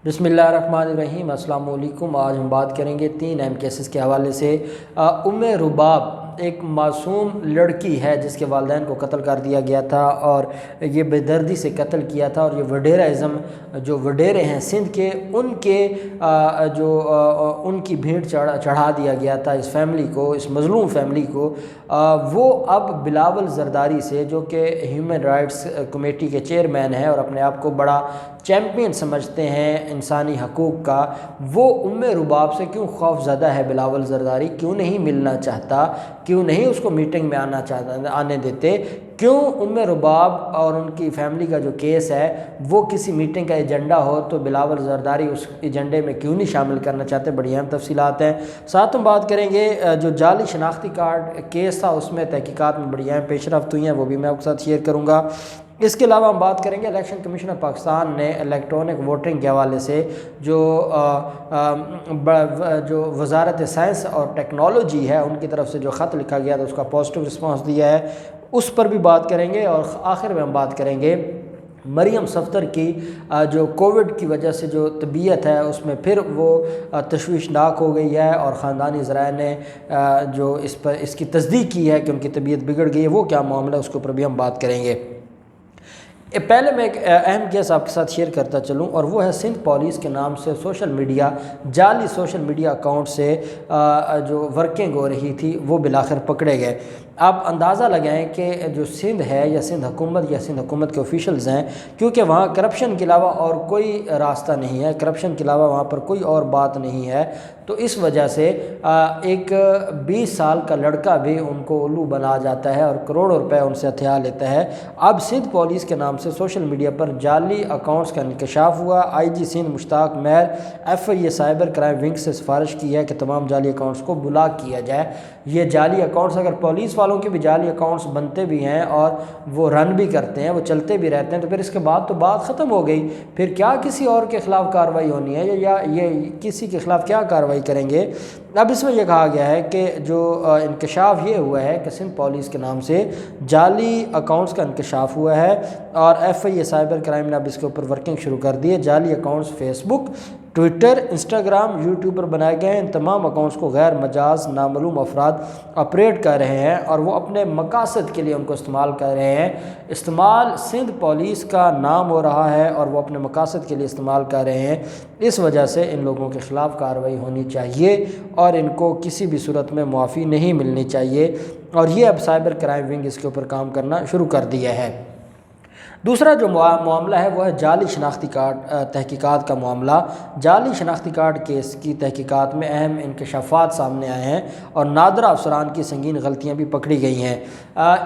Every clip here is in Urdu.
بسم اللہ الرحمن الرحیم۔ السلام علیکم۔ آج ہم بات کریں گے 3 اہم کیسز کے حوالے سے۔ رباب ایک معصوم لڑکی ہے جس کے والدین کو قتل کر دیا گیا تھا اور یہ بے دردی سے قتل کیا تھا، اور یہ وڈیرازم جو وڈیرے ہیں سندھ کے ان کی بھیڑ چڑھا دیا گیا تھا اس فیملی کو، اس مظلوم فیملی کو۔ وہ اب بلاول زرداری سے، جو کہ ہیومن رائٹس کمیٹی کے چیئرمین ہیں اور اپنے آپ کو بڑا چیمپئن سمجھتے ہیں انسانی حقوق کا، وہ رباب سے کیوں خوف زدہ ہے؟ بلاول زرداری کیوں نہیں ملنا چاہتا؟ کیوں نہیں اس کو میٹنگ میں آنے دیتے؟ کیوں رباب اور ان کی فیملی کا جو کیس ہے وہ کسی میٹنگ کا ایجنڈا ہو تو بلاول زرداری اس ایجنڈے میں کیوں نہیں شامل کرنا چاہتے؟ بڑی اہم تفصیلات ہیں۔ ساتھ ہم بات کریں گے جو جعلی شناختی کارڈ کیس تھا، اس میں تحقیقات میں بڑی اہم پیش رفت ہوئی ہیں، وہ بھی میں آپ کے ساتھ شیئر کروں گا۔ اس کے علاوہ ہم بات کریں گے الیکشن کمیشن آف پاکستان نے الیکٹرانک ووٹنگ کے حوالے سے جو وزارت سائنس اور ٹیکنالوجی ہے ان کی طرف سے جو خط لکھا گیا تھا اس کا پازیٹیو رسپانس دیا ہے، اس پر بھی بات کریں گے۔ اور آخر میں ہم بات کریں گے مریم صفدر کی جو کووڈ کی وجہ سے جو طبیعت ہے اس میں پھر وہ تشویشناک ہو گئی ہے، اور خاندانی ذرائع نے جو اس کی تصدیق کی ہے کہ ان کی طبیعت بگڑ گئی ہے۔ وہ کیا معاملہ ہے اس کے اوپر بھی ہم بات کریں گے۔ پہلے میں ایک اہم کیس آپ کے ساتھ شیئر کرتا چلوں، اور وہ ہے سندھ پولیس کے نام سے جعلی سوشل میڈیا اکاؤنٹ سے جو ورکنگ ہو رہی تھی وہ بالآخر پکڑے گئے۔ آپ اندازہ لگائیں کہ جو سندھ ہے یا سندھ حکومت کے آفیشلز ہیں، کیونکہ وہاں کرپشن کے علاوہ اور کوئی راستہ نہیں ہے، کرپشن کے علاوہ وہاں پر کوئی اور بات نہیں ہے، تو اس وجہ سے ایک 20 سال کا لڑکا بھی ان کو الو بنا جاتا ہے اور کروڑوں روپے ان سے ہتھیا لیتا ہے۔ اب سندھ پولیس کے نام سے سوشل میڈیا پر جعلی اکاؤنٹس کا انکشاف ہوا۔ آئی جی سندھ مشتاق مہر FIA سائبر کرائم ونگ سے سفارش کی ہے کہ تمام جعلی اکاؤنٹس کو بلاک کیا جائے۔ یہ جعلی اکاؤنٹس اگر پولیس والوں کے بھی جعلی اکاؤنٹس بنتے بھی ہیں اور وہ رن بھی کرتے ہیں، وہ چلتے بھی رہتے ہیں، تو پھر اس کے بعد تو بات ختم ہو گئی، پھر کیا کسی اور کے خلاف کارروائی ہونی ہے یا یہ کسی کے خلاف کیا کارروائی کریں گے؟ اب اس میں یہ کہا گیا ہے کہ جو انکشاف یہ ہوا ہے کہ سندھ پولیس کے نام سے جعلی اکاؤنٹس کا انکشاف ہوا ہے، اور FIA سائبر کرائم نے اب اس کے اوپر ورکنگ شروع کر دی ہے۔ جعلی اکاؤنٹس فیس بک، ٹویٹر، انسٹاگرام، یوٹیوب پر بنائے گئے ہیں۔ ان تمام اکاؤنٹس کو غیر مجاز نامعلوم افراد آپریٹ کر رہے ہیں اور وہ اپنے مقاصد کے لیے ان کو استعمال کر رہے ہیں۔ استعمال سندھ پولیس کا نام ہو رہا ہے اور وہ اپنے مقاصد کے لیے استعمال کر رہے ہیں۔ اس وجہ سے ان لوگوں کے خلاف کارروائی ہونی چاہیے اور ان کو کسی بھی صورت میں معافی نہیں ملنی چاہیے، اور یہ اب سائبر کرائم ونگ اس کے اوپر کام کرنا شروع کر دیا ہے۔ دوسرا جو معاملہ ہے وہ ہے جعلی شناختی کارڈ تحقیقات کا معاملہ۔ جعلی شناختی کارڈ کیس کی تحقیقات میں اہم انکشافات سامنے آئے ہیں اور نادرہ افسران کی سنگین غلطیاں بھی پکڑی گئی ہیں۔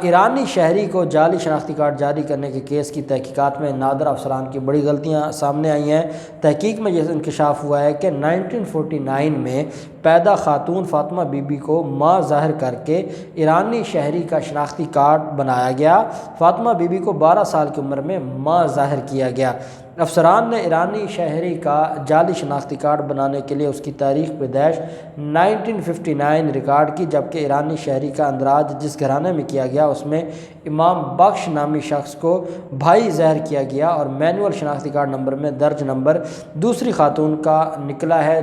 ایرانی شہری کو جعلی شناختی کارڈ جاری کرنے کے کیس کی تحقیقات میں نادرہ افسران کی بڑی غلطیاں سامنے آئی ہیں۔ تحقیق میں یہ انکشاف ہوا ہے کہ 1949 میں پیدا خاتون فاطمہ بی بی کو ماں ظاہر کر کے ایرانی شہری کا شناختی کارڈ بنایا گیا۔ فاطمہ بی بی کو 12 سال کی عمر میں ماں ظاہر کیا گیا۔ افسران نے ایرانی شہری کا جعلی شناختی کارڈ بنانے کے لیے اس کی تاریخ پیدائش 1959 ریکارڈ کی، جبکہ ایرانی شہری کا اندراج جس گھرانے میں کیا گیا اس میں امام بخش نامی شخص کو بھائی ظاہر کیا گیا، اور مینول شناختی کارڈ نمبر میں درج نمبر دوسری خاتون کا نکلا ہے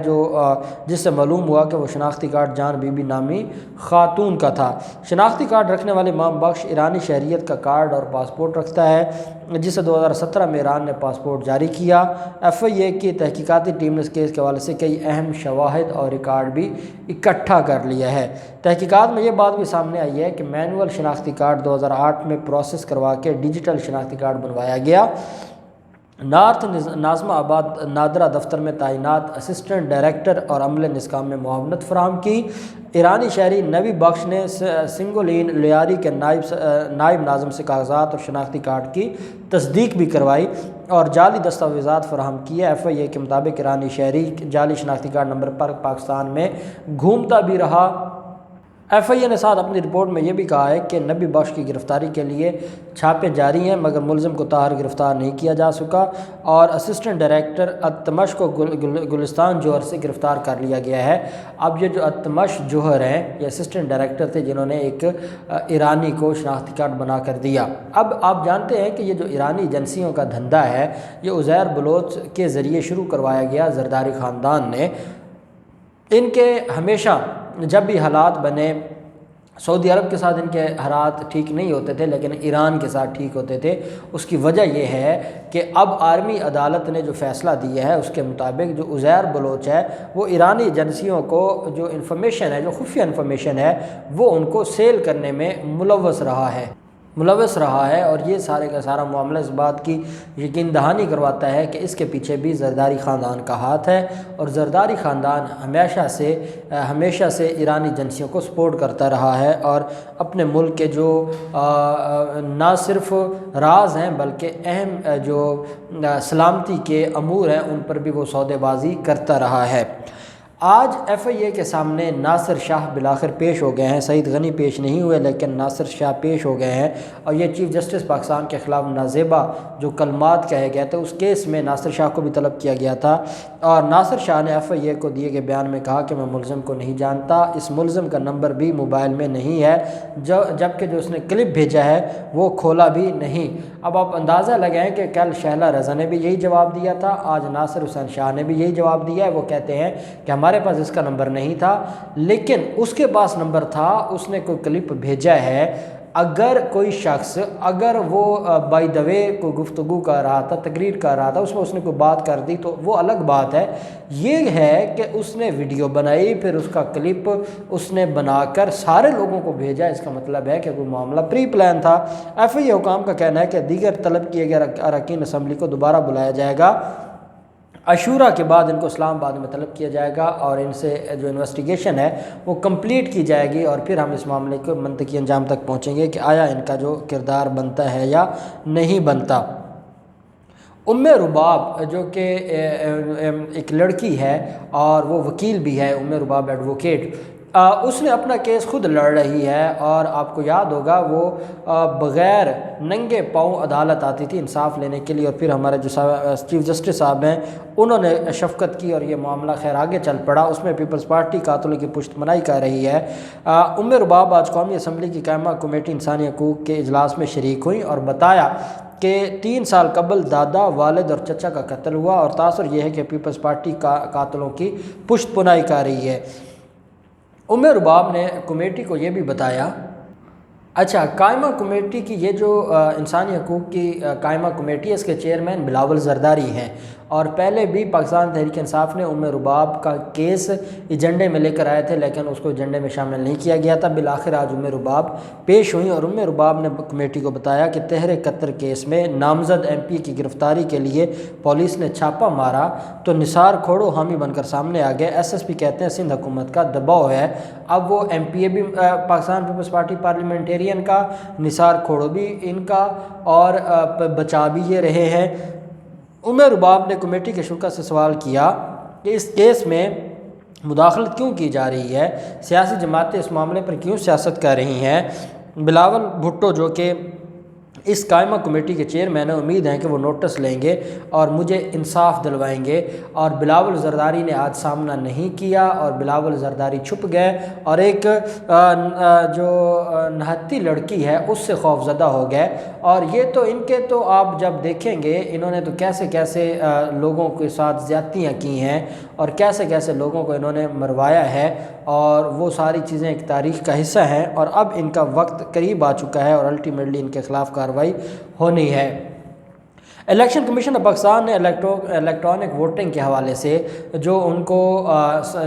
جس سے معلوم ہوا کہ وہ شناختی کارڈ جان بی بی نامی خاتون کا تھا۔ شناختی کارڈ رکھنے والے امام بخش ایرانی شہریت کا کارڈ اور پاسپورٹ رکھتا ہے، جسے 2017 میں ایران نے پاسپورٹ جاری کیا۔ FIA کی تحقیقاتی ٹیم نے اس کیس کے حوالے سے کئی اہم شواہد اور ریکارڈ بھی اکٹھا کر لیا ہے۔ تحقیقات میں یہ بات بھی سامنے آئی ہے کہ مینول شناختی کارڈ 2008 میں پروسیس کروا کے ڈیجیٹل شناختی کارڈ بنوایا گیا۔ نارتھ ناظمہ آباد نادرہ دفتر میں تعینات اسسٹنٹ ڈائریکٹر اور عملے نے اس کام میں معاونت فراہم کی۔ ایرانی شہری نوی بخش نے سنگولین لیاری کے نائب ناظم سے کاغذات اور شناختی کارڈ کی تصدیق بھی کروائی اور جعلی دستاویزات فراہم کیے۔ FIA کے مطابق ایرانی شہری جعلی شناختی کارڈ نمبر پر پاکستان میں گھومتا بھی رہا۔ FIA نے ساتھ اپنی رپورٹ میں یہ بھی کہا ہے کہ نبی بخش کی گرفتاری کے لیے چھاپے جاری ہیں مگر ملزم کو تاہر گرفتار نہیں کیا جا سکا، اور اسسٹنٹ ڈائریکٹر التمش کو گلستان جوہر سے گرفتار کر لیا گیا ہے۔ اب یہ جو التمش جوہر ہیں یہ اسسٹنٹ ڈائریکٹر تھے جنہوں نے ایک ایرانی کو شناختی کارڈ بنا کر دیا۔ اب آپ جانتے ہیں کہ یہ جو ایرانی ایجنسیوں کا دھندا ہے یہ عزیر بلوچ کے ذریعے شروع کروایا گیا زرداری خاندان نے۔ ان کے ہمیشہ جب بھی حالات بنے، سعودی عرب کے ساتھ ان کے حالات ٹھیک نہیں ہوتے تھے لیکن ایران کے ساتھ ٹھیک ہوتے تھے۔ اس کی وجہ یہ ہے کہ اب آرمی عدالت نے جو فیصلہ دیا ہے اس کے مطابق جو عزیر بلوچ ہے وہ ایرانی ایجنسیوں کو جو انفارمیشن ہے، جو خفیہ انفارمیشن ہے، وہ ان کو سیل کرنے میں ملوث رہا ہے، اور یہ سارے کا سارا معاملہ اس بات کی یقین دہانی کرواتا ہے کہ اس کے پیچھے بھی زرداری خاندان کا ہاتھ ہے، اور زرداری خاندان ہمیشہ سے ایرانی ایجنسیوں کو سپورٹ کرتا رہا ہے، اور اپنے ملک کے جو نہ صرف راز ہیں بلکہ اہم جو سلامتی کے امور ہیں ان پر بھی وہ سودے بازی کرتا رہا ہے۔ آج FIA کے سامنے ناصر شاہ بالآخر پیش ہو گئے ہیں۔ سعید غنی پیش نہیں ہوئے لیکن ناصر شاہ پیش ہو گئے ہیں، اور یہ چیف جسٹس پاکستان کے خلاف نازیبہ جو کلمات کہے گئے تھے اس کیس میں ناصر شاہ کو بھی طلب کیا گیا تھا، اور ناصر شاہ نے FIA کو دیے گئے بیان میں کہا کہ میں ملزم کو نہیں جانتا، اس ملزم کا نمبر بھی موبائل میں نہیں ہے، جبکہ جو اس نے کلپ بھیجا ہے وہ کھولا بھی نہیں۔ اب آپ اندازہ لگائیں کہ کل شہلا رضا نے بھی یہی جواب دیا تھا، آج ناصر حسین شاہ نے بھی یہی جواب دیا ہے۔ وہ کہتے ہیں کہ ہمارے پاس اس کا نمبر نہیں تھا لیکن اس کے پاس نمبر تھا، اس نے کوئی کلپ بھیجا ہے۔ اگر کوئی شخص وہ بائی دا وے کوئی گفتگو کر رہا تھا، تقریر کر رہا تھا، اس میں اس نے کوئی بات کر دی تو وہ الگ بات ہے۔ یہ ہے کہ اس نے ویڈیو بنائی، پھر اس کا کلپ اس نے بنا کر سارے لوگوں کو بھیجا، اس کا مطلب ہے کہ کوئی معاملہ پری پلان تھا۔ FIA حکام کا کہنا ہے کہ دیگر طلب کیے گئے اراکین اسمبلی کو دوبارہ بلایا جائے گا، عشورہ کے بعد ان کو اسلام آباد میں طلب کیا جائے گا، اور ان سے جو انویسٹیگیشن ہے وہ کمپلیٹ کی جائے گی، اور پھر ہم اس معاملے کو منطقی انجام تک پہنچیں گے کہ آیا ان کا جو کردار بنتا ہے یا نہیں بنتا۔ رباب جو کہ ایک لڑکی ہے اور وہ وکیل بھی ہے، رباب ایڈوکیٹ، اس نے اپنا کیس خود لڑ رہی ہے، اور آپ کو یاد ہوگا وہ بغیر ننگے پاؤں عدالت آتی تھی انصاف لینے کے لیے، اور پھر ہمارے جو چیف جسٹس صاحب ہیں انہوں نے شفقت کی اور یہ معاملہ خیر آگے چل پڑا۔ اس میں پیپلز پارٹی قاتلوں کی پشت پناہی کر رہی ہے۔ رباب آج قومی اسمبلی کی قائمہ کمیٹی انسانی حقوق کے اجلاس میں شریک ہوئیں اور بتایا کہ 3 سال قبل دادا، والد اور چچا کا قتل ہوا، اور تاثر یہ ہے کہ پیپلز پارٹی قاتلوں کی پشت پناہی کر رہی ہے۔ رباب نے کمیٹی کو یہ بھی بتایا، قائمہ کمیٹی کی یہ جو انسانی حقوق کی قائمہ کمیٹی ہے اس کے چیئرمین بلاول زرداری ہیں، اور پہلے بھی پاکستان تحریک انصاف نے رباب کا کیس ایجنڈے میں لے کر آئے تھے لیکن اس کو ایجنڈے میں شامل نہیں کیا گیا تھا۔ بالآخر آج رباب پیش ہوئیں، اور رباب نے کمیٹی کو بتایا کہ تحر قطر کیس میں نامزد MP کی گرفتاری کے لیے پولیس نے چھاپا مارا تو نثار کھوڑو حامی بن کر سامنے آ گئے۔ SSP کہتے ہیں سندھ حکومت کا دباؤ ہے، اب وہ MPA بھی پاکستان پیپلز پارٹی پارلیمنٹیرین کا، نثار کھوڑو بھی ان کا، اور بچا بھی یہ رہے ہیں۔ رباب نے کمیٹی کے شرکاء سے سوال کیا کہ اس کیس میں مداخلت کیوں کی جا رہی ہے، سیاسی جماعتیں اس معاملے پر کیوں سیاست کر رہی ہیں۔ بلاول بھٹو جو کہ اس قائمہ کمیٹی کے چیئرمین ہیں، امید ہیں کہ وہ نوٹس لیں گے اور مجھے انصاف دلوائیں گے، اور بلاول زرداری نے آج سامنا نہیں کیا، اور بلاول زرداری چھپ گئے، اور ایک جو نہتی لڑکی ہے اس سے خوف زدہ ہو گئے۔ اور یہ تو ان کے تو آپ جب دیکھیں گے انہوں نے تو کیسے کیسے لوگوں کے ساتھ زیادتیاں کی ہیں اور کیسے کیسے لوگوں کو انہوں نے مروایا ہے، اور وہ ساری چیزیں ایک تاریخ کا حصہ ہیں، اور اب ان کا وقت قریب آ چکا ہے اور الٹیمیٹلی ان کے خلاف کارروائی ہونی ہے۔ الیکشن کمیشن آف پاکستان نے الیکٹرانک ووٹنگ کے حوالے سے جو ان کو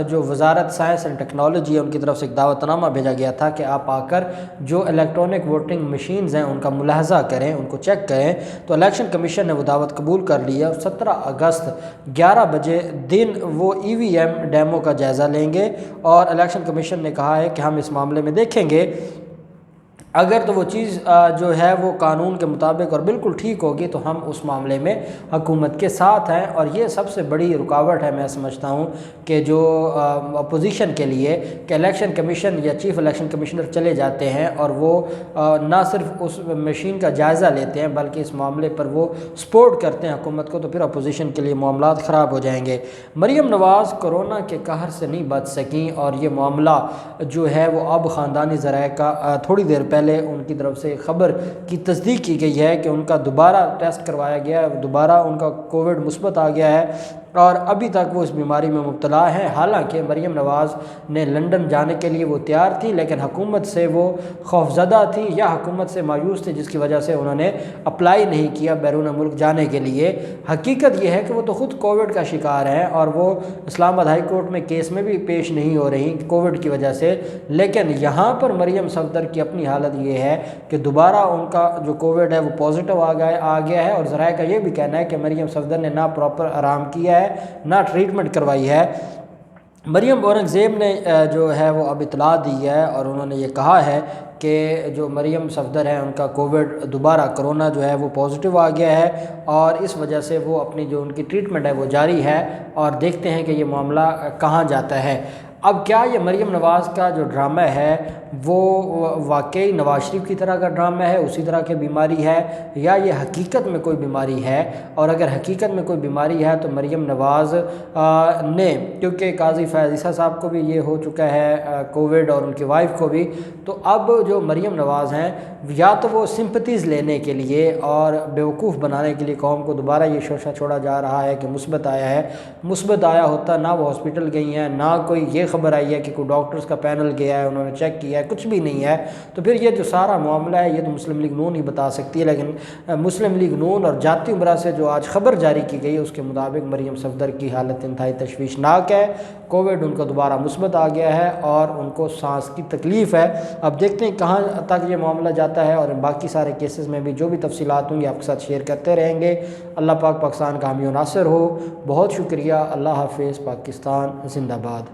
جو وزارت سائنس اینڈ ٹیکنالوجی ہے ان کی طرف سے ایک دعوت نامہ بھیجا گیا تھا کہ آپ آ کر جو الیکٹرانک ووٹنگ مشینز ہیں ان کا ملاحظہ کریں، ان کو چیک کریں، تو الیکشن کمیشن نے وہ دعوت قبول کر لی ہے، اور 17 اگست 11 بجے دن وہ EVM ڈیمو کا جائزہ لیں گے، اور الیکشن کمیشن نے کہا ہے کہ ہم اس معاملے میں دیکھیں گے اگر تو وہ چیز جو ہے وہ قانون کے مطابق اور بالکل ٹھیک ہوگی تو ہم اس معاملے میں حکومت کے ساتھ ہیں، اور یہ سب سے بڑی رکاوٹ ہے میں سمجھتا ہوں کہ جو اپوزیشن کے لیے کہ الیکشن کمیشن یا چیف الیکشن کمشنر چلے جاتے ہیں اور وہ نہ صرف اس مشین کا جائزہ لیتے ہیں بلکہ اس معاملے پر وہ سپورٹ کرتے ہیں حکومت کو، تو پھر اپوزیشن کے لیے معاملات خراب ہو جائیں گے۔ مریم نواز کورونا کے قہر سے نہیں بچ سکیں، اور یہ معاملہ جو ہے وہ اب خاندانی ذرائع کا تھوڑی دیر پہلے ان کی طرف سے خبر کی تصدیق کی گئی ہے کہ ان کا دوبارہ ٹیسٹ کروایا گیا ہے، دوبارہ ان کا کووڈ مثبت آ گیا ہے اور ابھی تک وہ اس بیماری میں مبتلا ہیں۔ حالانکہ مریم نواز نے لندن جانے کے لیے وہ تیار تھی، لیکن حکومت سے وہ خوفزدہ تھی یا حکومت سے مایوس تھی، جس کی وجہ سے انہوں نے اپلائی نہیں کیا بیرون ملک جانے کے لیے۔ حقیقت یہ ہے کہ وہ تو خود کووڈ کا شکار ہیں اور وہ اسلام آباد ہائی کورٹ میں کیس میں بھی پیش نہیں ہو رہی کووڈ کی وجہ سے، لیکن یہاں پر مریم صفدر کی اپنی حالت یہ ہے کہ دوبارہ ان کا جو کووڈ ہے وہ پازیٹیو آ گیا ہے، اور ذرائع کا یہ بھی کہنا ہے کہ مریم صفدر نے نہ پراپر آرام کیا ہے نہ ٹریٹمنٹ کروائی ہے۔ مریم اورنگزیب نے جو ہے وہ اب اطلاع دی ہے اور انہوں نے یہ کہا ہے کہ جو مریم صفدر ہیں ان کا کووڈ دوبارہ کرونا جو ہے وہ پازیٹیو آ گیا ہے، اور اس وجہ سے وہ اپنی جو ان کی ٹریٹمنٹ ہے وہ جاری ہے، اور دیکھتے ہیں کہ یہ معاملہ کہاں جاتا ہے۔ اب کیا یہ مریم نواز کا جو ڈرامہ ہے وہ واقعی نواز شریف کی طرح کا ڈرامہ ہے، اسی طرح کی بیماری ہے، یا یہ حقیقت میں کوئی بیماری ہے؟ اور اگر حقیقت میں کوئی بیماری ہے تو مریم نواز نے، کیونکہ قاضی فیاض عیسیٰ صاحب کو بھی یہ ہو چکا ہے کووڈ اور ان کی وائف کو بھی، تو اب جو مریم نواز ہیں یا تو وہ سمپتیز لینے کے لیے اور بیوقوف بنانے کے لیے قوم کو دوبارہ یہ شوشہ چھوڑا جا رہا ہے کہ مثبت آیا ہے، مثبت آیا ہوتا نہ وہ ہاسپٹل گئی ہیں، نہ کوئی یہ خبر آئی ہے کہ کوئی ڈاکٹرز کا پینل گیا ہے انہوں نے چیک کیا ہے، کچھ بھی نہیں ہے، تو پھر یہ جو سارا معاملہ ہے یہ تو مسلم لیگ نون ہی بتا سکتی ہے۔ لیکن مسلم لیگ نون اور جاتی امراء سے جو آج خبر جاری کی گئی ہے اس کے مطابق مریم صفدر کی حالت انتہائی تشویشناک ہے، کووڈ ان کا دوبارہ مثبت آ گیا ہے اور ان کو سانس کی تکلیف ہے۔ اب دیکھتے ہیں کہاں تک یہ معاملہ جاتا ہے، اور باقی سارے کیسز میں بھی جو بھی تفصیلات ہوں گی آپ کے ساتھ شیئر کرتے رہیں گے۔ اللہ پاک پاکستان کا حامی و ناصر ہو۔ بہت شکریہ۔ اللہ حافظ۔ پاکستان زندہ باد۔